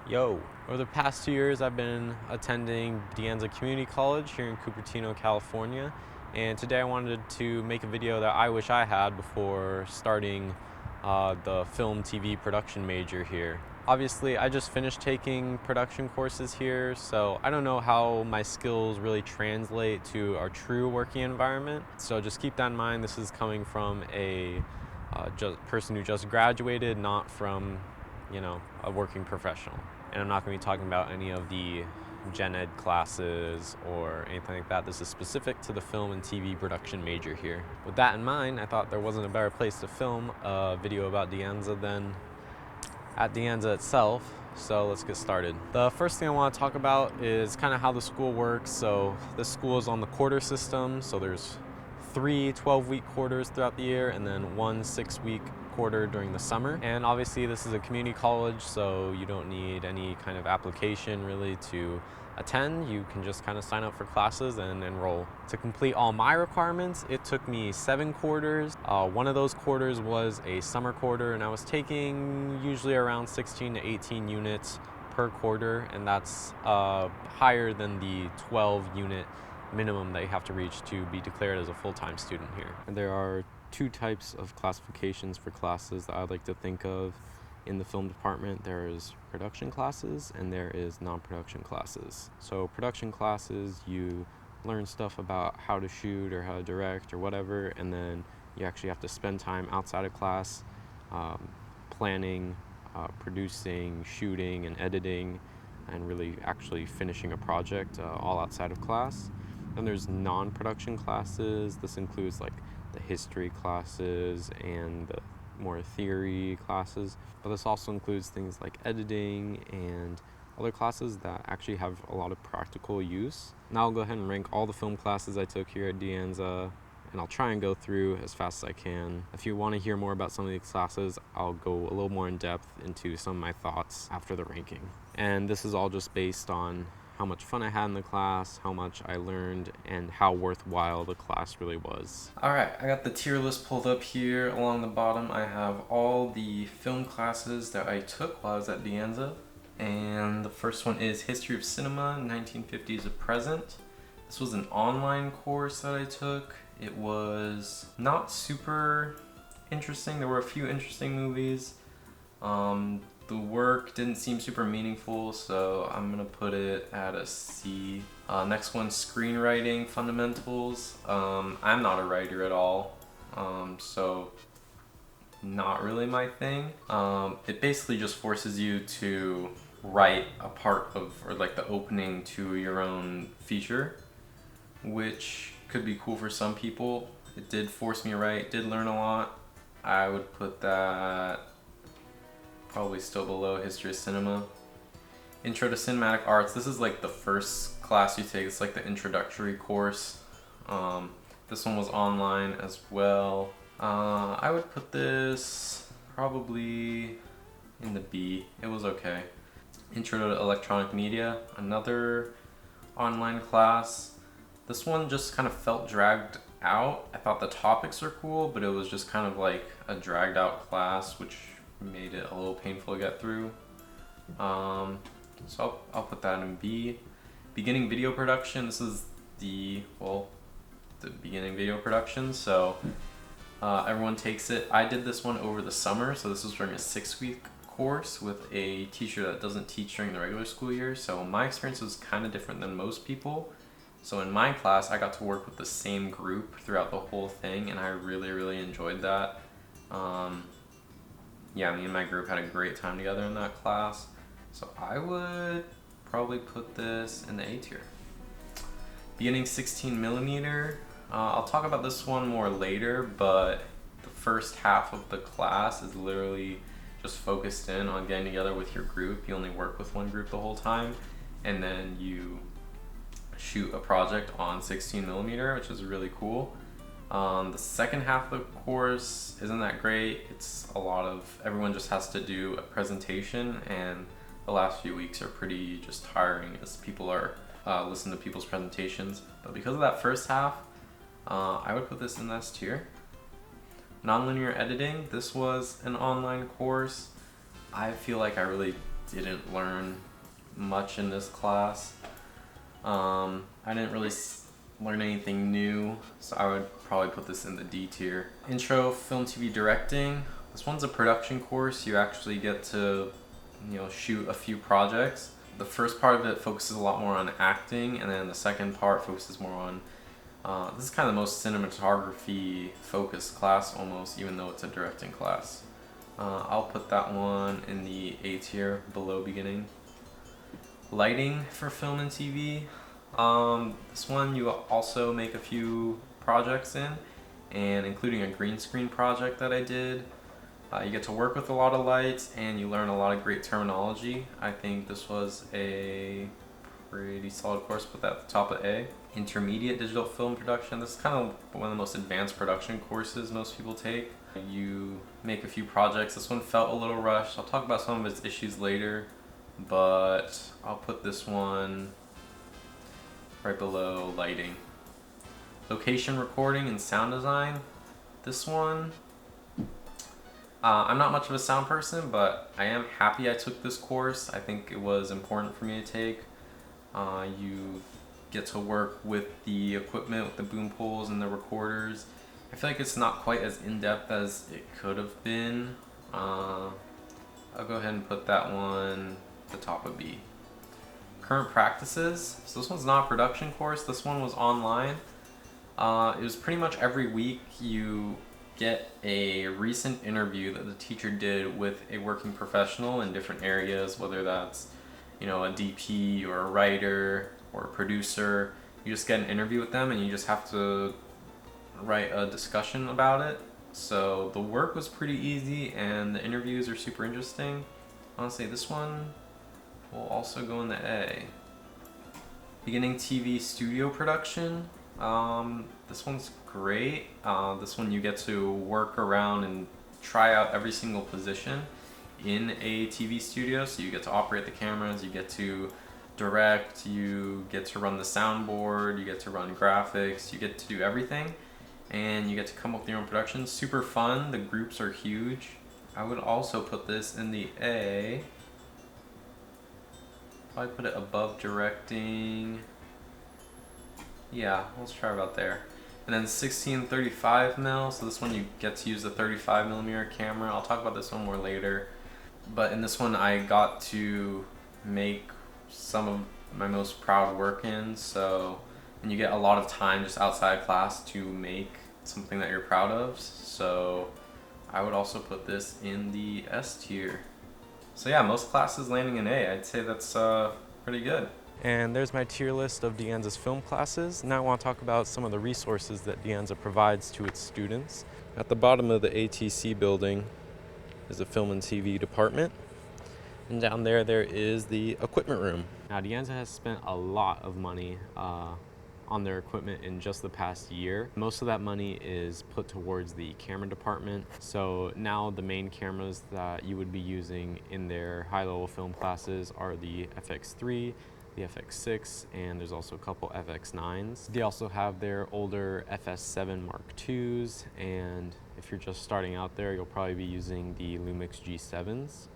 Yo, over the past 2 years, I've been attending the Anza Community College here in Cupertino, California. And today I wanted to make a video that I wish I had before starting the film TV production major here. Obviously, I just finished taking production courses here, so I don't know how my skills really translate to our true working environment. So just keep that in mind. This is coming from a person who just graduated, not from, a working professional. And I'm not going to be talking about any of the gen ed classes or anything like that. This is specific to the film and TV production major here. With that in mind, I thought there wasn't a better place to film a video about De Anza than at De Anza itself. So let's get started. The first thing I want to talk about is kind of how the school works. So this school is on the quarter system. So there's 3 12-week quarters throughout the year and then 1 6-week quarter during the summer. And obviously this is a community college, so you don't need any kind of application really to attend. You can just kind of sign up for classes and enroll. To complete all my requirements, it took me 7 quarters. One of those quarters was a summer quarter, and I was taking usually around 16 to 18 units per quarter, and that's higher than the 12 unit minimum that you have to reach to be declared as a full-time student here. And there are 2 types of classifications for classes that I like to think of in the film department. There is production classes and there is non-production classes. So production classes, you learn stuff about how to shoot or how to direct or whatever, and then you actually have to spend time outside of class planning, producing, shooting, and editing, and really actually finishing a project all outside of class. Then there's non-production classes. This includes like the history classes and the more theory classes, but this also includes things like editing and other classes that actually have a lot of practical use. Now I'll go ahead and rank all the film classes I took here at De Anza, and I'll try and go through as fast as I can. If you want to hear more about some of these classes, I'll go a little more in depth into some of my thoughts after the ranking. And this is all just based on how much fun I had in the class, how much I learned, and how worthwhile the class really was. Alright, I got the tier list pulled up here. Along the bottom, I have all the film classes that I took while I was at De Anza. And the first one is History of Cinema, 1950s to Present. This was an online course that I took. It was not super interesting. There were a few interesting movies. The work didn't seem super meaningful, so I'm gonna put it at a C. Next one, Screenwriting Fundamentals. I'm not a writer at all, so not really my thing. It basically just forces you to write a part of, or like the opening to your own feature, which could be cool for some people. It did force me to write, did learn a lot. I would put that probably still below History of Cinema. Intro to Cinematic Arts. This is like the first class you take. It's like the introductory course. This one was online as well. I would put this probably in the B. It was okay. Intro to Electronic Media. Another online class. This one just kind of felt dragged out. I thought the topics are cool, but it was just kind of like a dragged out class, which made it a little painful to get through. So I'll put that in B. Beginning video production. This is the beginning video production, so everyone takes it. I did this one over the summer, so this was during a 6-week course with a teacher that doesn't teach during the regular school year, so my experience was kind of different than most people. So in my class, I got to work with the same group throughout the whole thing, and I really, really enjoyed that. Yeah, me and my group had a great time together in that class. So I would probably put this in the A tier. Beginning 16mm. I'll talk about this one more later, but the first half of the class is literally just focused in on getting together with your group. You only work with one group the whole time, and then you shoot a project on 16mm, which is really cool. The second half of the course isn't that great. It's a lot of, everyone just has to do a presentation, and the last few weeks are pretty just tiring as people are listening to people's presentations. But because of that first half, I would put this in the S tier. Nonlinear editing. This was an online course. I feel like I really didn't learn much in this class. I didn't really learn anything new, so I would probably put this in the D tier. Intro Film TV Directing. This one's a production course. You actually get to, shoot a few projects. The first part of it focuses a lot more on acting, and then the second part focuses more on this is kind of the most cinematography focused class almost, even though it's a directing class. I'll put that one in the A tier, below beginning. Lighting for film and TV. This one you also make a few projects in, and including a green screen project that I did. You get to work with a lot of lights and you learn a lot of great terminology. I think this was a pretty solid course. Put that at the top of A. Intermediate digital film production. This is kind of one of the most advanced production courses most people take. You make a few projects. This one felt a little rushed. I'll talk about some of its issues later, but I'll put this one right below lighting. Location recording and sound design. This one, I'm not much of a sound person, but I am happy I took this course. I think it was important for me to take. You get to work with the equipment, with the boom poles and the recorders. I feel like it's not quite as in-depth as it could have been. I'll go ahead and put that one at the top of B. Current practices. So this one's not a production course. This one was online. It was pretty much every week you get a recent interview that the teacher did with a working professional in different areas, whether that's a DP or a writer or a producer. You just get an interview with them and you just have to write a discussion about it. So the work was pretty easy and the interviews are super interesting. Honestly, this one will also go in the A. Beginning TV studio production. This one's great. This one you get to work around and try out every single position in a TV studio. So you get to operate the cameras, you get to direct, you get to run the soundboard, you get to run graphics, you get to do everything, and you get to come up with your own productions. Super fun. The groups are huge. I would also put this in the A. Probably put it above directing. Yeah, let's try about there. And then 16-35mm, so this one you get to use the 35mm camera. I'll talk about this one more later. But in this one I got to make some of my most proud work in, and you get a lot of time just outside class to make something that you're proud of. So I would also put this in the S tier. So yeah, most classes landing an A. I'd say that's pretty good. And there's my tier list of De Anza's film classes. Now I want to talk about some of the resources that De Anza provides to its students. At the bottom of the ATC building is the film and TV department. And down there is the equipment room. Now De Anza has spent a lot of money on their equipment in just the past year. Most of that money is put towards the camera department. So now the main cameras that you would be using in their high-level film classes are the FX3, the FX6, and there's also a couple FX9s. They also have their older FS7 Mark IIs, and if you're just starting out there, you'll probably be using the Lumix G7s.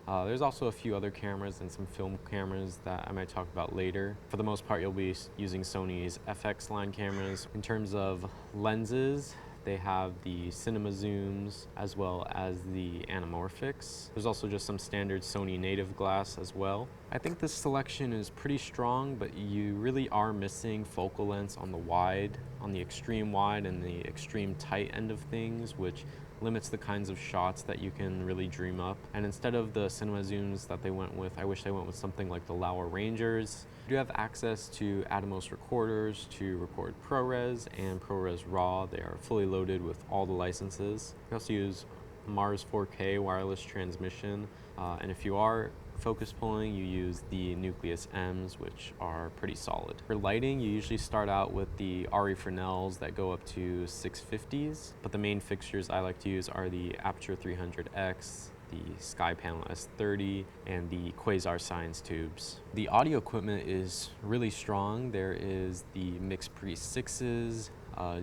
There's also a few other cameras and some film cameras that I might talk about later. For the most part, you'll be using Sony's FX line cameras. In terms of lenses, they have the cinema zooms as well as the anamorphics. There's also just some standard Sony native glass as well. I think this selection is pretty strong, but you really are missing focal lengths on the wide, on the extreme wide and the extreme tight end of things, which limits the kinds of shots that you can really dream up. And instead of the cinema zooms that they went with, I wish they went with something like the Laowa Rangers. You do have access to Atomos recorders to record ProRes and ProRes RAW. They are fully loaded with all the licenses. You also use Mars 4K wireless transmission, and if you are focus pulling, you use the Nucleus M's, which are pretty solid. For lighting, you usually start out with the Ari Fresnels that go up to 650s, but the main fixtures I like to use are the Aperture 300X, the Sky Panel S30, and the Quasar Science tubes. The audio equipment is really strong. There is the MixPre 6s,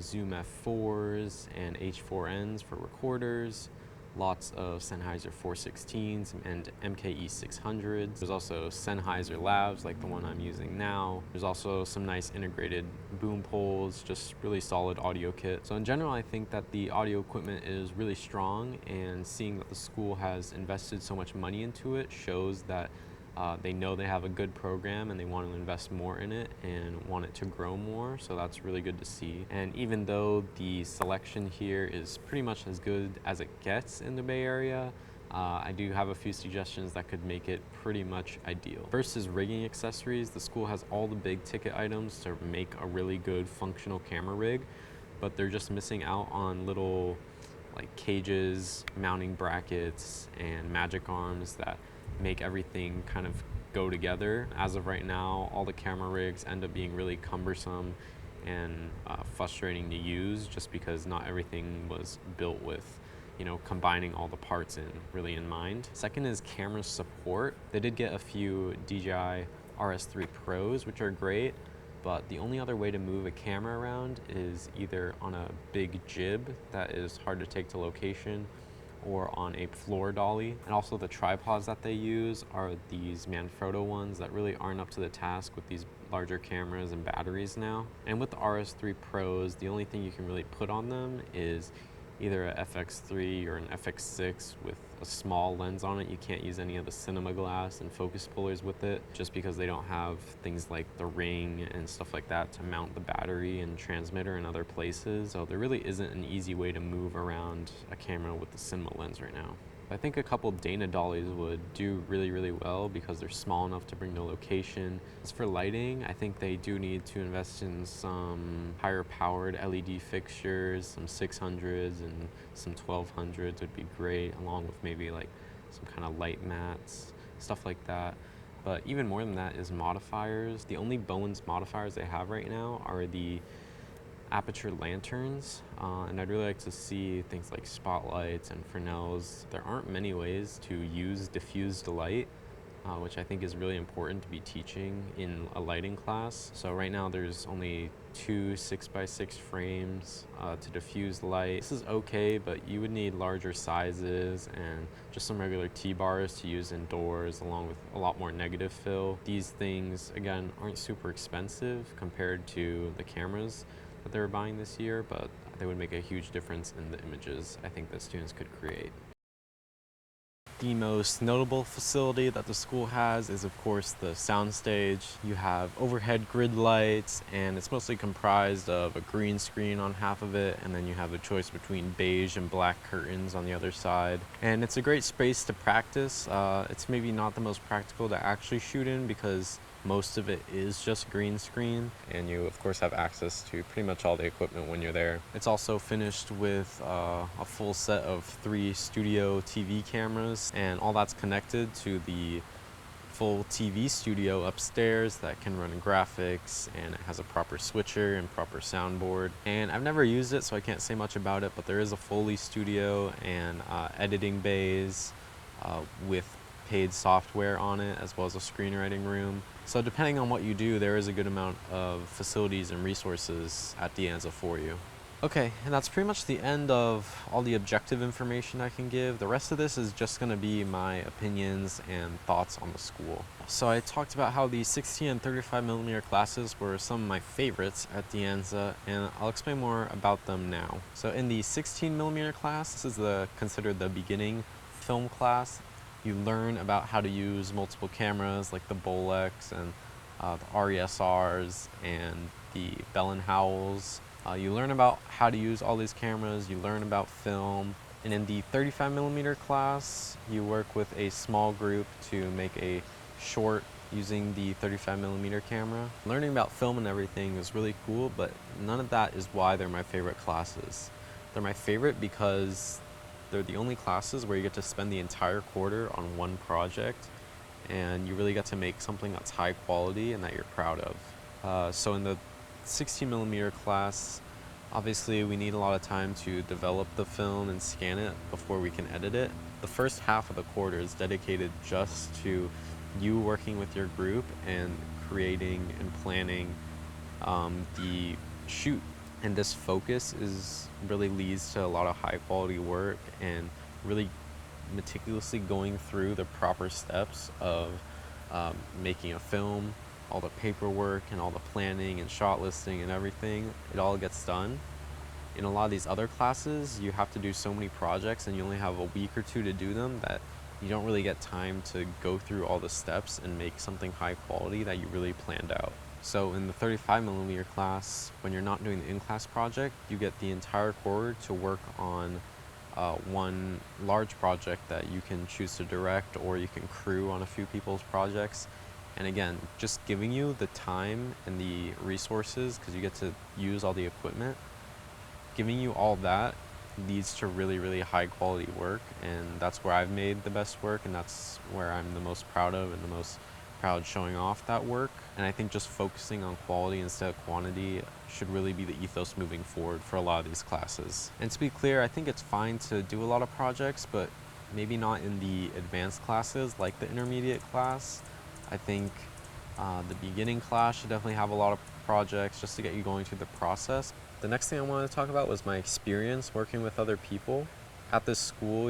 Zoom F4s, and H4Ns for recorders, lots of Sennheiser 416s and MKE 600s. There's also Sennheiser Labs like the one I'm using now. There's also some nice integrated boom poles, just really solid audio kit. So in general, I think that the audio equipment is really strong, and seeing that the school has invested so much money into it shows that they know they have a good program and they want to invest more in it and want it to grow more, so that's really good to see. And even though the selection here is pretty much as good as it gets in the Bay Area, I do have a few suggestions that could make it pretty much ideal. First is rigging accessories. The school has all the big ticket items to make a really good functional camera rig, but they're just missing out on little like cages, mounting brackets, and magic arms that make everything kind of go together. As of right now, all the camera rigs end up being really cumbersome and frustrating to use, just because not everything was built with, you know, combining all the parts really in mind. Second is camera support. They did get a few DJI RS3 Pros, which are great, but the only other way to move a camera around is either on a big jib that is hard to take to location, or on a floor dolly. And also the tripods that they use are these Manfrotto ones that really aren't up to the task with these larger cameras and batteries now. And with the RS3 Pros, the only thing you can really put on them is either a FX3 or an FX6 with a small lens on it. You can't use any of the cinema glass and focus pullers with it, just because they don't have things like the ring and stuff like that to mount the battery and transmitter in other places. So there really isn't an easy way to move around a camera with the cinema lens right now. I think a couple Dana dollies would do really, really well because they're small enough to bring to location. As for lighting, I think they do need to invest in some higher powered LED fixtures. Some 600s and some 1200s would be great, along with maybe like some kind of light mats, stuff like that. But even more than that is modifiers. The only Bowens modifiers they have right now are the aperture lanterns, and I'd really like to see things like spotlights and Fresnels. There aren't many ways to use diffused light, which I think is really important to be teaching in a lighting class. So right now there's only 2 6x6 frames to diffuse light. This is okay, but you would need larger sizes and just some regular T-bars to use indoors, along with a lot more negative fill. These things, again, aren't super expensive compared to the cameras that they were buying this year, but they would make a huge difference in the images I think that students could create. The most notable facility that the school has is, of course, the soundstage. You have overhead grid lights, and it's mostly comprised of a green screen on half of it, and then you have a choice between beige and black curtains on the other side. And it's a great space to practice. It's maybe not the most practical to actually shoot in because most of it is just green screen, and you of course have access to pretty much all the equipment when you're there. It's also finished with a full set of 3 studio TV cameras, and all that's connected to the full TV studio upstairs that can run graphics, and it has a proper switcher and proper soundboard. And I've never used it, so I can't say much about it, but there is a Foley studio and editing bays with paid software on it, as well as a screenwriting room. So depending on what you do, there is a good amount of facilities and resources at De Anza for you. Okay, and that's pretty much the end of all the objective information I can give. The rest of this is just going to be my opinions and thoughts on the school. So I talked about how the 16 and 35mm classes were some of my favorites at De Anza, and I'll explain more about them now. So in the 16mm class, this is considered the beginning film class. You learn about how to use multiple cameras like the Bolex and the RESRs and the Bell & Howells. You learn about how to use all these cameras, you learn about film. And in the 35mm class, you work with a small group to make a short using the 35mm camera. Learning about film and everything is really cool, but none of that is why they're my favorite classes. They're my favorite because they're the only classes where you get to spend the entire quarter on one project, and you really get to make something that's high quality and that you're proud of. So in the 16mm class, obviously we need a lot of time to develop the film and scan it before we can edit it. The first half of the quarter is dedicated just to you working with your group and creating and planning the shoot. And this focus really leads to a lot of high quality work, and really meticulously going through the proper steps of making a film, all the paperwork and all the planning and shot listing and everything, it all gets done. In a lot of these other classes, you have to do so many projects and you only have a week or two to do them that you don't really get time to go through all the steps and make something high quality that you really planned out. So in the 35mm class, when you're not doing the in-class project, you get the entire quarter to work on one large project that you can choose to direct, or you can crew on a few people's projects. And again, just giving you the time and the resources, because you get to use all the equipment, giving you all that leads to really, really high quality work. And that's where I've made the best work, and that's where I'm the most proud of and the most proud showing off that work. And I think just focusing on quality instead of quantity should really be the ethos moving forward for a lot of these classes. And to be clear, I think it's fine to do a lot of projects, but maybe not in the advanced classes like the intermediate class. I think the beginning class should definitely have a lot of projects just to get you going through the process. The next thing I wanted to talk about was my experience working with other people. At this school,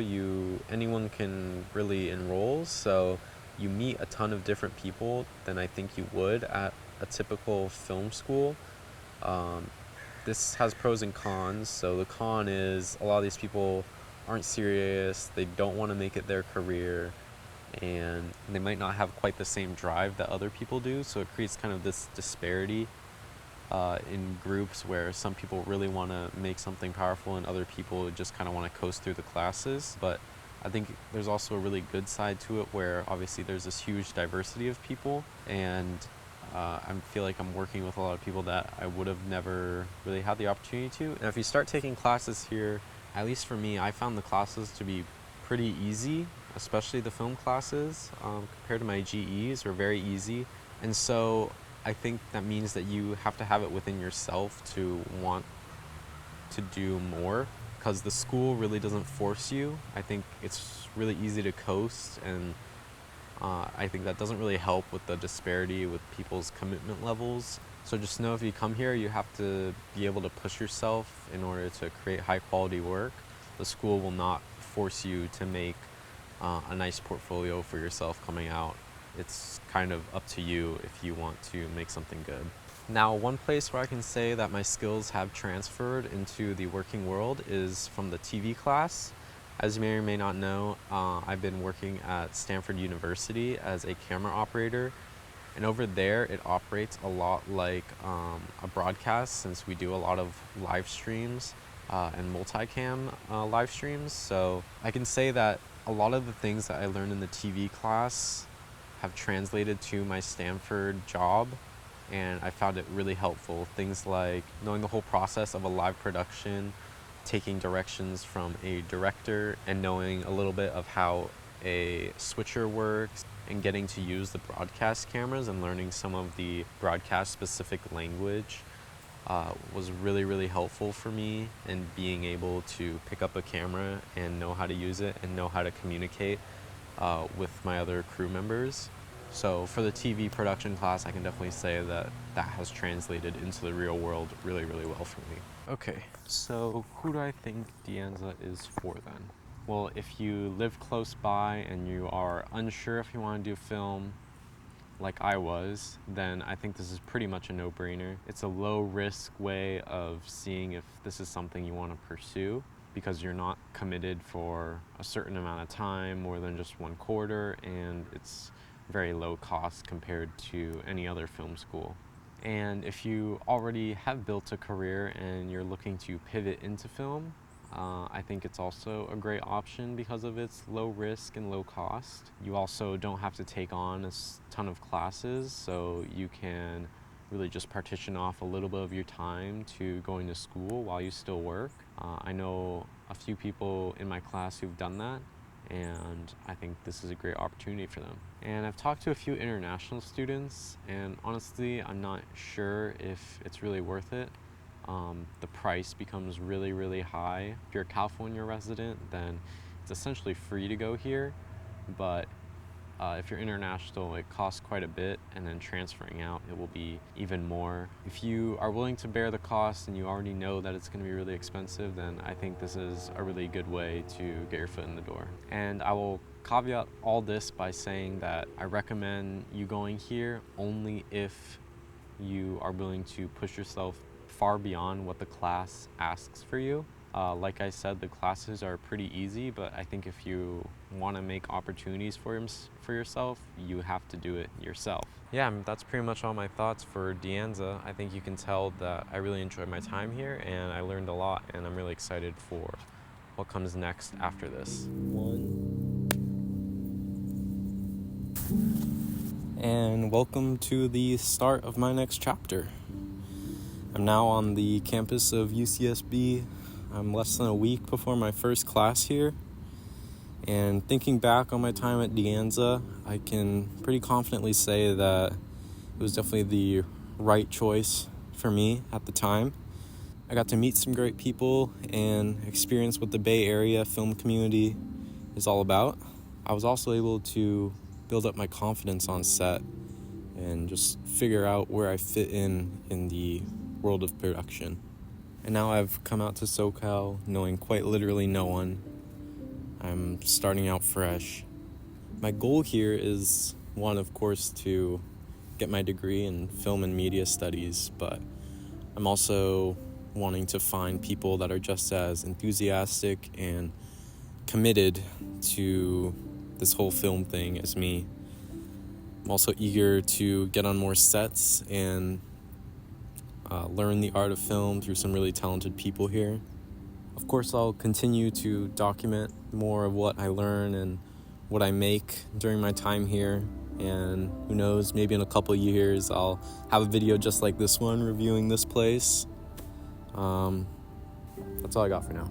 anyone can really enroll, so you meet a ton of different people than I think you would at a typical film school. This has pros and cons. So the con is a lot of these people aren't serious, they don't want to make it their career, and they might not have quite the same drive that other people do, so it creates kind of this disparity in groups where some people really want to make something powerful and other people just kind of want to coast through the classes. But I think there's also a really good side to it where obviously there's this huge diversity of people, and I feel like I'm working with a lot of people that I would have never really had the opportunity to. And if you start taking classes here, at least for me, I found the classes to be pretty easy, especially the film classes compared to my GEs are very easy. And so I think that means that you have to have it within yourself to want to do more, because the school really doesn't force you. I think it's really easy to coast, and I think that doesn't really help with the disparity with people's commitment levels. So just know if you come here, you have to be able to push yourself in order to create high quality work. The school will not force you to make a nice portfolio for yourself coming out. It's kind of up to you if you want to make something good. Now, one place where I can say that my skills have transferred into the working world is from the TV class. As you may or may not know, I've been working at Stanford University as a camera operator. And over there, it operates a lot like a broadcast, since we do a lot of live streams and multicam live streams. So I can say that a lot of the things that I learned in the TV class have translated to my Stanford job, and I found it really helpful. Things like knowing the whole process of a live production, taking directions from a director, and knowing a little bit of how a switcher works, and getting to use the broadcast cameras and learning some of the broadcast specific language was really, really helpful for me, and being able to pick up a camera and know how to use it and know how to communicate with my other crew members. So for the TV production class, I can definitely say that that has translated into the real world really, really well for me. Okay, so who do I think De Anza is for then? Well, if you live close by and you are unsure if you want to do film like I was, then I think this is pretty much a no-brainer. It's a low-risk way of seeing if this is something you want to pursue, because you're not committed for a certain amount of time, more than just one quarter, and it's very low cost compared to any other film school. And if you already have built a career and you're looking to pivot into film, I think it's also a great option because of its low risk and low cost. You also don't have to take on a ton of classes, so you can really just partition off a little bit of your time to going to school while you still work. I know a few people in my class who've done that, and I think this is a great opportunity for them. And I've talked to a few international students, and honestly, I'm not sure if it's really worth it. The price becomes really, really high. If you're a California resident, then it's essentially free to go here, but If you're international, it costs quite a bit, and then transferring out, it will be even more. If you are willing to bear the cost and you already know that it's going to be really expensive, then I think this is a really good way to get your foot in the door. And I will caveat all this by saying that I recommend you going here only if you are willing to push yourself far beyond what the class asks for you. Like I said, the classes are pretty easy, but I think if you want to make opportunities for yourself, you have to do it yourself. Yeah, that's pretty much all my thoughts for De Anza. I think you can tell that I really enjoyed my time here, and I learned a lot, and I'm really excited for what comes next after this. And welcome to the start of my next chapter. I'm now on the campus of UCSB. I'm less than a week before my first class here. And thinking back on my time at De Anza, I can pretty confidently say that it was definitely the right choice for me at the time. I got to meet some great people and experience what the Bay Area film community is all about. I was also able to build up my confidence on set and just figure out where I fit in the world of production. And now I've come out to SoCal knowing quite literally no one. I'm starting out fresh. My goal here is, one, of course, to get my degree in film and media studies, but I'm also wanting to find people that are just as enthusiastic and committed to this whole film thing as me. I'm also eager to get on more sets and learn the art of film through some really talented people here. Of course, I'll continue to document more of what I learn and what I make during my time here. And who knows, maybe in a couple years I'll have a video just like this one reviewing this place. That's all I got for now.